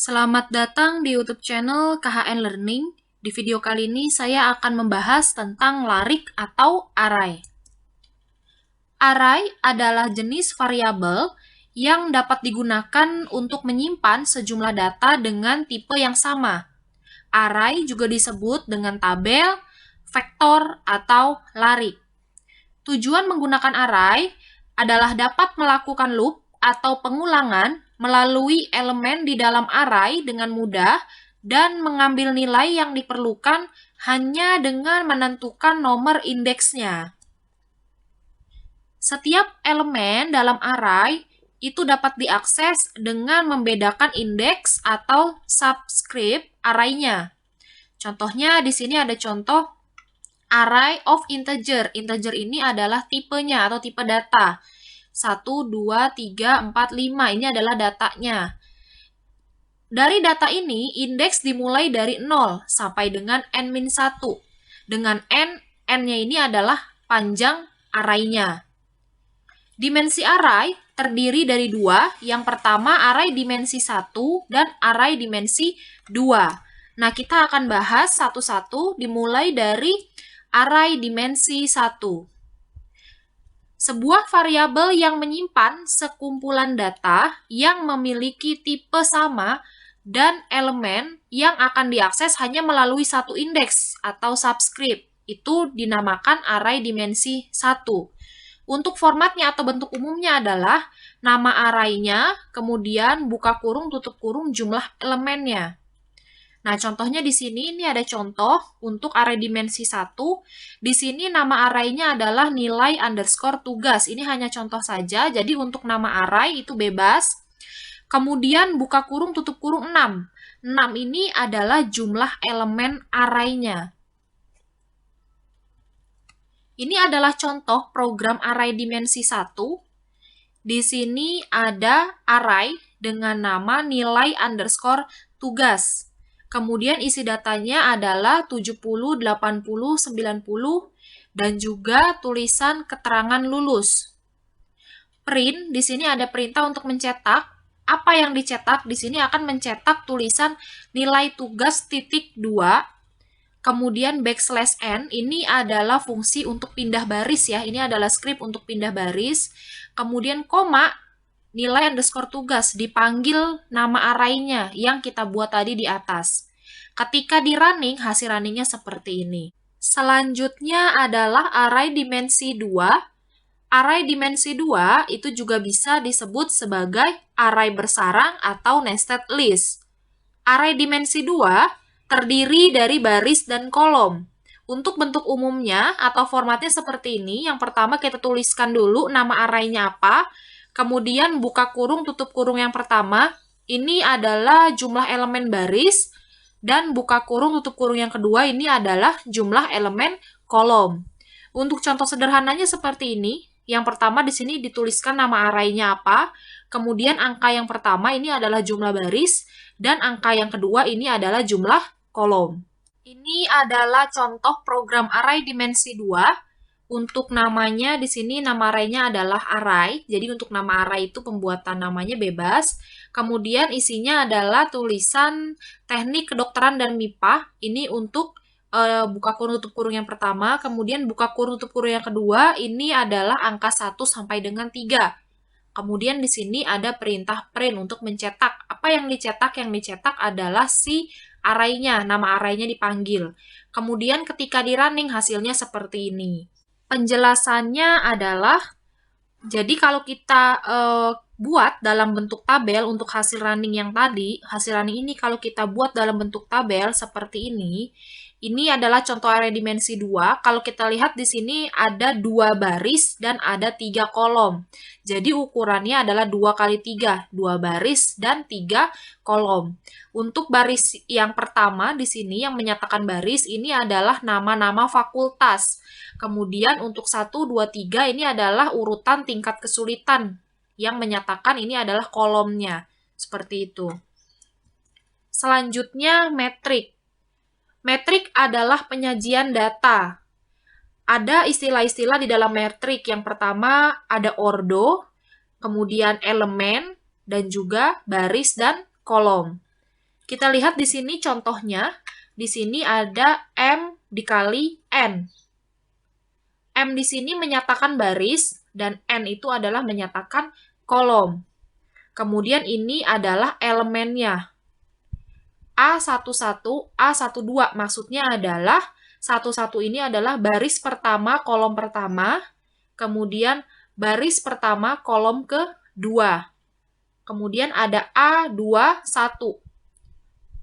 Selamat datang di YouTube channel KHN Learning. Di video kali ini saya akan membahas tentang larik atau array. Array adalah jenis variabel yang dapat digunakan untuk menyimpan sejumlah data dengan tipe yang sama. Array juga disebut dengan tabel, vektor, atau larik. Tujuan menggunakan array adalah dapat melakukan loop atau pengulangan melalui elemen di dalam array dengan mudah dan mengambil nilai yang diperlukan hanya dengan menentukan nomor indeksnya. Setiap elemen dalam array itu dapat diakses dengan membedakan indeks atau subscript array-nya. Contohnya di sini ada contoh array of integer. Integer ini adalah tipenya atau tipe data. 1, 2, 3, 4, 5. Ini adalah datanya. Dari data ini, indeks dimulai dari 0 sampai dengan n-1. Dengan n-nya ini adalah panjang array-nya. Dimensi array terdiri dari dua. Yang pertama array dimensi 1 dan array dimensi 2. Nah, kita akan bahas satu-satu dimulai dari array dimensi 1. Sebuah variabel yang menyimpan sekumpulan data yang memiliki tipe sama dan elemen yang akan diakses hanya melalui satu indeks atau subscript. Itu dinamakan array dimensi 1. Untuk formatnya atau bentuk umumnya adalah nama array-nya, kemudian buka kurung, tutup kurung, jumlah elemennya. Nah, contohnya di sini ini ada contoh untuk array dimensi 1. Di sini nama array-nya adalah nilai underscore tugas. Ini hanya contoh saja, jadi untuk nama array itu bebas. Kemudian buka kurung, tutup kurung 6. 6 ini adalah jumlah elemen array-nya. Ini adalah contoh program array dimensi 1. Di sini ada array dengan nama nilai underscore tugas. Kemudian isi datanya adalah 70, 80, 90, dan juga tulisan keterangan lulus. Print, di sini ada perintah untuk mencetak. Apa yang dicetak? Di sini akan mencetak tulisan nilai tugas titik 2. Kemudian backslash n, ini adalah fungsi untuk pindah baris ya. Ini adalah script untuk pindah baris. Kemudian koma, nilai underscore tugas, dipanggil nama array-nya yang kita buat tadi di atas. Ketika di running, hasil runningnya seperti ini. Selanjutnya adalah array dimensi 2. Array dimensi 2 itu juga bisa disebut sebagai array bersarang atau nested list. Array dimensi 2 terdiri dari baris dan kolom. Untuk bentuk umumnya atau formatnya seperti ini. Yang pertama kita tuliskan dulu nama array-nya apa. Kemudian buka kurung, tutup kurung yang pertama. Ini adalah jumlah elemen baris. Dan buka kurung, tutup kurung yang kedua ini adalah jumlah elemen kolom. Untuk contoh sederhananya seperti ini. Yang pertama di sini dituliskan nama array-nya apa. Kemudian angka yang pertama ini adalah jumlah baris. Dan angka yang kedua ini adalah jumlah kolom. Ini adalah contoh program array dimensi 2. Untuk namanya di sini nama array-nya adalah array. Jadi untuk nama array itu pembuatan namanya bebas. Kemudian isinya adalah tulisan teknik kedokteran dan MIPA. Ini untuk buka kurung tutup kurung yang pertama. Kemudian buka kurung tutup kurung yang kedua. Ini adalah angka 1 sampai dengan 3. Kemudian di sini ada perintah print untuk mencetak. Apa yang dicetak? Yang dicetak adalah si array-nya, nama array-nya dipanggil. Kemudian ketika di running hasilnya seperti ini. Penjelasannya adalah, jadi kalau kita buat dalam bentuk tabel untuk hasil running yang tadi, hasil running ini kalau kita buat dalam bentuk tabel seperti ini adalah contoh array dimensi 2. Kalau kita lihat di sini ada 2 baris dan ada 3 kolom. Jadi ukurannya adalah 2 kali 3, 2 baris dan 3 kolom. Untuk baris yang pertama di sini yang menyatakan baris ini adalah nama-nama fakultas. Kemudian untuk 1, 2, 3 ini adalah urutan tingkat kesulitan yang menyatakan ini adalah kolomnya. Seperti itu. Selanjutnya metrik. Metrik adalah penyajian data. Ada istilah-istilah di dalam metrik. Yang pertama ada ordo, kemudian elemen, dan juga baris dan kolom. Kita lihat di sini contohnya. Di sini ada M dikali N. M di sini menyatakan baris, dan N itu adalah menyatakan kolom. Kemudian ini adalah elemennya. A11, A12, maksudnya adalah 11 ini adalah baris pertama, kolom pertama, kemudian baris pertama, kolom kedua. Kemudian ada A21.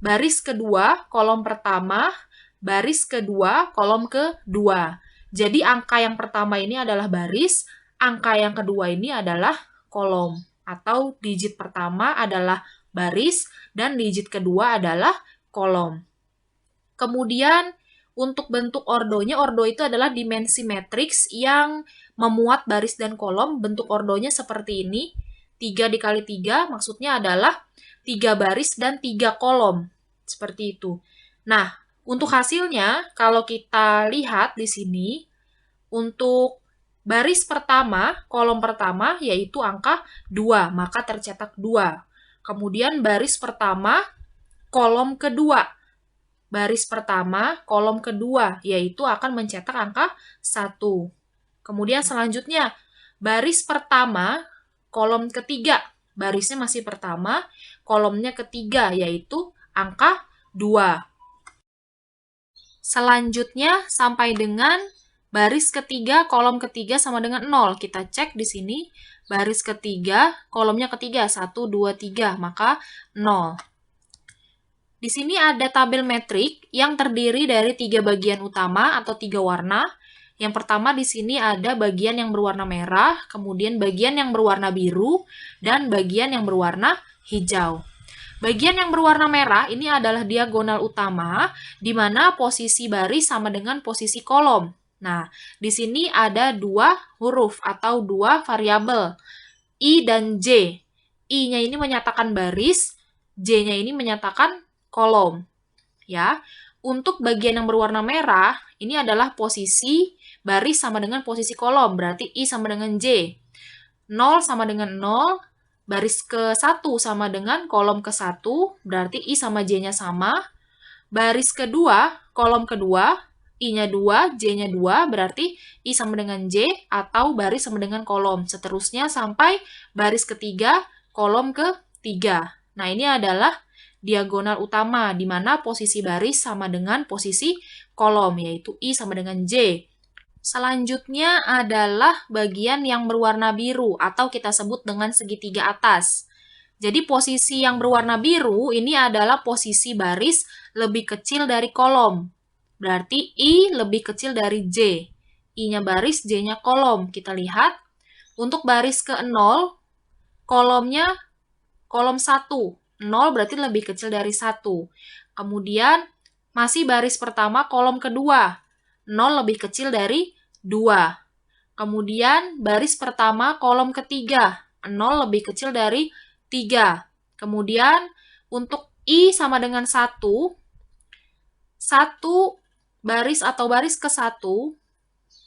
Baris kedua, kolom pertama, baris kedua, kolom kedua. Jadi angka yang pertama ini adalah baris, angka yang kedua ini adalah kolom. Atau digit pertama adalah baris, dan digit kedua adalah kolom. Kemudian untuk bentuk ordonya, ordo itu adalah dimensi matriks yang memuat baris dan kolom. Bentuk ordonya seperti ini. 3 dikali 3 maksudnya adalah 3 baris dan 3 kolom. Seperti itu. Nah, untuk hasilnya, kalau kita lihat di sini, untuk baris pertama, kolom pertama, yaitu angka 2, maka tercetak 2. Kemudian baris pertama, kolom kedua. Baris pertama, kolom kedua, yaitu akan mencetak angka 1. Kemudian selanjutnya, baris pertama, kolom ketiga. Barisnya masih pertama, kolomnya ketiga, yaitu angka 2. Selanjutnya sampai dengan baris ketiga, kolom ketiga sama dengan 0. Kita cek di sini, baris ketiga, kolomnya ketiga, 1, 2, 3, maka 0. Di sini ada tabel metrik yang terdiri dari 3 bagian utama atau 3 warna. Yang pertama di sini ada bagian yang berwarna merah, kemudian bagian yang berwarna biru, dan bagian yang berwarna hijau. Bagian yang berwarna merah ini adalah diagonal utama, di mana posisi baris sama dengan posisi kolom. Nah, di sini ada 2 huruf atau 2 variabel, I dan J. I-nya ini menyatakan baris, J-nya ini menyatakan kolom. Ya, untuk bagian yang berwarna merah, ini adalah posisi baris sama dengan posisi kolom, berarti I sama dengan J. 0 sama dengan 0, baris ke-1 sama dengan kolom ke-1, berarti I sama J-nya sama. Baris kedua, kolom kedua, I-nya 2, J-nya 2, berarti I sama dengan J, atau baris sama dengan kolom. Seterusnya sampai baris ketiga, kolom ketiga. Nah, ini adalah diagonal utama, di mana posisi baris sama dengan posisi kolom, yaitu I sama dengan J. Selanjutnya adalah bagian yang berwarna biru atau kita sebut dengan segitiga atas. Jadi posisi yang berwarna biru ini adalah posisi baris lebih kecil dari kolom. Berarti I lebih kecil dari J. I-nya baris, J-nya kolom. Kita lihat. Untuk baris ke-0, kolomnya kolom 1. 0 berarti lebih kecil dari 1. Kemudian masih baris pertama, kolom kedua. 0 lebih kecil dari 2. Kemudian baris pertama, kolom ketiga. 0 lebih kecil dari 3. Kemudian untuk I sama dengan 1, 1 baris atau baris ke-1,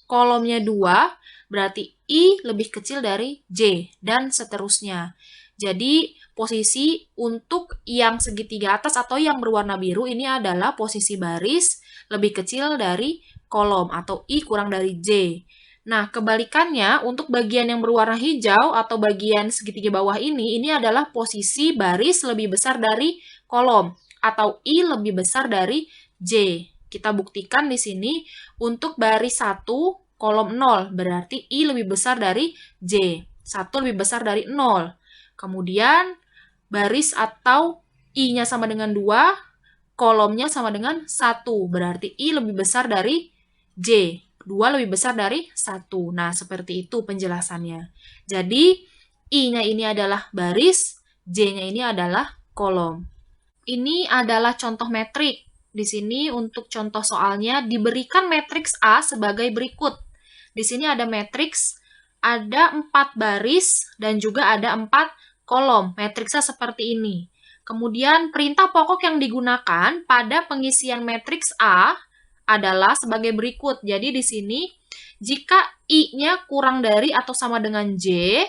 kolomnya 2, berarti I lebih kecil dari J, dan seterusnya. Jadi, posisi untuk yang segitiga atas atau yang berwarna biru ini adalah posisi baris lebih kecil dari kolom atau I kurang dari J. Nah, kebalikannya untuk bagian yang berwarna hijau atau bagian segitiga bawah ini adalah posisi baris lebih besar dari kolom atau I lebih besar dari J. Kita buktikan di sini untuk baris 1, kolom 0, berarti I lebih besar dari J. 1 lebih besar dari 0. Kemudian baris atau I-nya sama dengan 2, kolomnya sama dengan 1, berarti I lebih besar dari J. 2 lebih besar dari 1. Nah, seperti itu penjelasannya. Jadi, I-nya ini adalah baris, J-nya ini adalah kolom. Ini adalah contoh metrik. Di sini untuk contoh soalnya diberikan matriks A sebagai berikut. Di sini ada matriks, ada 4 baris, dan juga ada 4 kolom. Matriksnya seperti ini. Kemudian perintah pokok yang digunakan pada pengisian matriks A adalah sebagai berikut. Jadi di sini, jika I-nya kurang dari atau sama dengan J,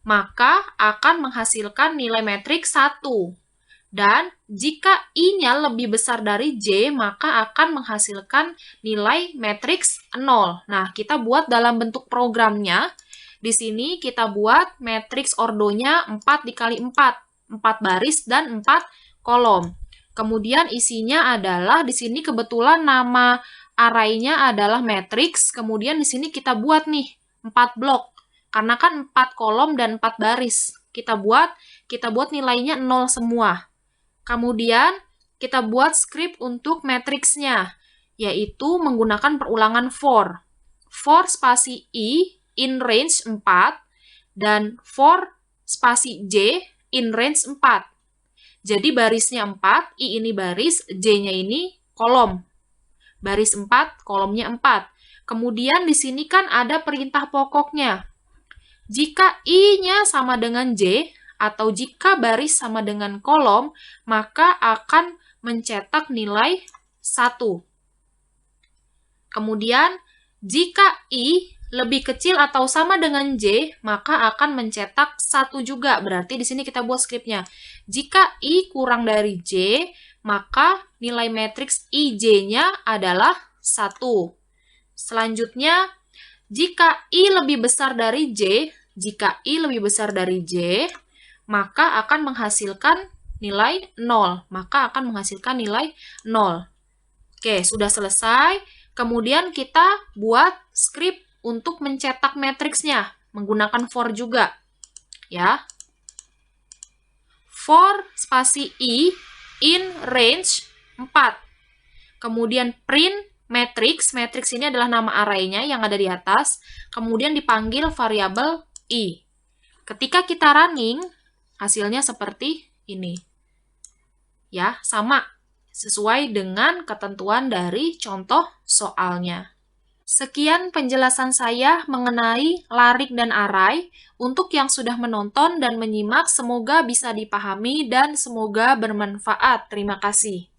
maka akan menghasilkan nilai matriks 1. Dan jika I-nya lebih besar dari J, maka akan menghasilkan nilai matriks 0. Nah, kita buat dalam bentuk programnya. Di sini kita buat matriks ordonya 4 dikali 4. 4 baris dan 4 kolom. Kemudian isinya adalah, di sini kebetulan nama array-nya adalah matriks. Kemudian di sini kita buat nih 4 blok. Karena kan 4 kolom dan 4 baris. Kita buat nilainya 0 semua. Kemudian kita buat script untuk matriksnya, yaitu menggunakan perulangan for. For spasi I in range 4 dan for spasi J in range 4. Jadi barisnya 4, I ini baris, J-nya ini kolom. Baris 4, kolomnya 4. Kemudian di sini kan ada perintah pokoknya. Jika I-nya sama dengan J, atau jika baris sama dengan kolom, maka akan mencetak nilai 1. Kemudian, jika I lebih kecil atau sama dengan J, maka akan mencetak 1 juga. Berarti di sini kita buat scriptnya. Jika I kurang dari J, maka nilai matriks IJ-nya adalah 1. Selanjutnya, jika I lebih besar dari J, maka akan menghasilkan nilai 0. Oke, sudah selesai. Kemudian kita buat script untuk mencetak matriksnya menggunakan for juga. Ya. For spasi I in range 4. Kemudian print matrix ini adalah nama array-nya yang ada di atas, kemudian dipanggil variabel I. Ketika kita running, hasilnya seperti ini. Ya, sama, sesuai dengan ketentuan dari contoh soalnya. Sekian penjelasan saya mengenai larik dan array. Untuk yang sudah menonton dan menyimak, semoga bisa dipahami dan semoga bermanfaat. Terima kasih.